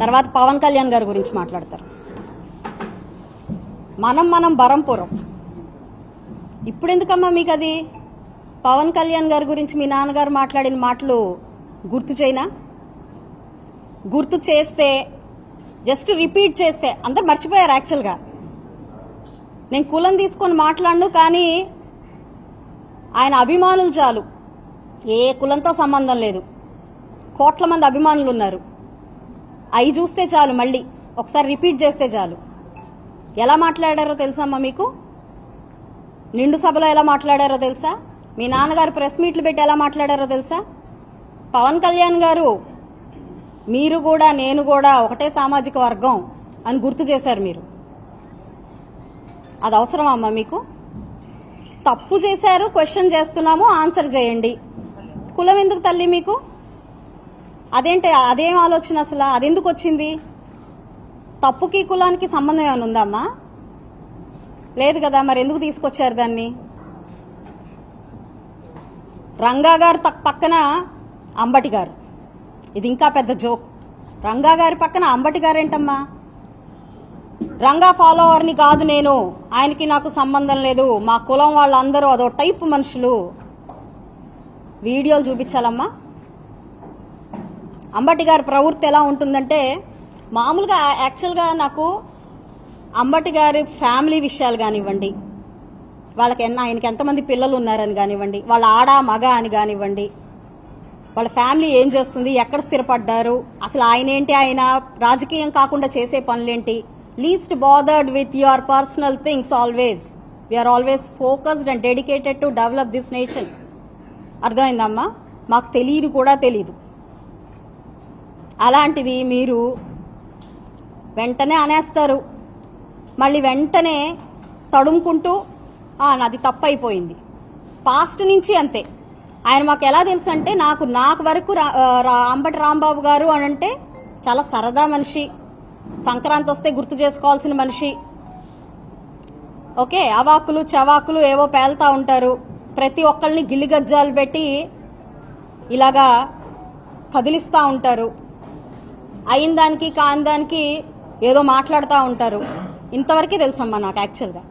తర్వాత పవన్ కళ్యాణ్ గారి గురించి మాట్లాడతారు. మనం బరంపురం. ఇప్పుడు ఎందుకమ్మా మీకు అది? పవన్ కళ్యాణ్ గారి గురించి మీ నాన్నగారు మాట్లాడిన మాటలు గుర్తు చేయనా? గుర్తు చేస్తే, జస్ట్ రిపీట్ చేస్తే అందరు మర్చిపోయారు. యాక్చువల్గా నేను కులం తీసుకొని మాట్లాడను, కానీ ఆయన అభిమానులు చాలు, ఏ కులంతో సంబంధం లేదు, కోట్ల మంది అభిమానులు ఉన్నారు. అవి చూస్తే చాలు, మళ్ళీ ఒకసారి రిపీట్ చేస్తే చాలు. ఎలా మాట్లాడారో తెలుసమ్మా మీకు? నిండు సభలో ఎలా మాట్లాడారో తెలుసా? మీ నాన్నగారు ప్రెస్ మీట్లు పెట్టి ఎలా మాట్లాడారో తెలుసా? పవన్ కళ్యాణ్ గారు మీరు కూడా నేను కూడా ఒకటే సామాజిక వర్గం అని గుర్తు చేశారు మీరు. అది అవసరమా అమ్మా మీకు? తప్పు చేశారు, క్వశ్చన్ చేస్తున్నాము, ఆన్సర్ చేయండి. కులం ఎందుకు తల్లి మీకు? అదేంటి, అదేం ఆలోచన అసలు? అదెందుకు వచ్చింది? తప్పుకి కులానికి సంబంధం ఏమైనా ఉందమ్మా? లేదు కదా, మరి ఎందుకు తీసుకొచ్చారు దాన్ని? రంగా గారు పక్కన అంబటి గారు, ఇది ఇంకా పెద్ద జోక్. రంగా గారి పక్కన అంబటి గారు ఏంటమ్మా? రంగా ఫాలోవర్ని కాదు నేను, ఆయనకి నాకు సంబంధం లేదు, మా కులం వాళ్ళందరూ అదో టైప్ మనుషులు. వీడియోలు చూపించాలమ్మా. అంబటి గారి ప్రవృత్తి ఎలా ఉంటుందంటే, మామూలుగా యాక్చువల్గా నాకు అంబటి గారి ఫ్యామిలీ విషయాలు కానివ్వండి, ఆయనకి ఎంతమంది పిల్లలు ఉన్నారని కానివ్వండి, వాళ్ళ ఆడ మగ అని కానివ్వండి, వాళ్ళ ఫ్యామిలీ ఏం చేస్తుంది, ఎక్కడ స్థిరపడ్డారు, అసలు ఆయన ఏంటి, ఆయన రాజకీయం కాకుండా చేసే పనులేంటి, least bothered with your personal things. Always we're always focused and dedicated to develop this nation. అర్థమైందమ్మా? మాకు తెలియదు కూడా తెలీదు. అలాంటిది మీరు వెంటనే అనేస్తారు, మళ్ళీ వెంటనే తడుముకుంటూ నాది తప్పు అయిపోయింది. పాస్ట్ నుంచి అంతే. ఆయన మాకు ఎలా తెలుసు అంటే, నాకు వరకు అంబటి రాంబాబు గారు అని అంటే చాలా సరదా మనిషి, సంక్రాంతి వస్తే గుర్తు చేసుకోవాల్సిన మనిషి. ఓకే, అవాకులు చవాకులు ఏవో పేలుతా ఉంటారు, ప్రతి ఒక్కళ్ళని గిల్లిగజ్జాలు పెట్టి ఇలాగా కదిలిస్తూ ఉంటారు, అయిన దానికి కాని దానికి ఏదో మాట్లాడుతూ ఉంటారు. ఇంతవరకే తెలుసమ్మా నాకు యాక్చువల్గా.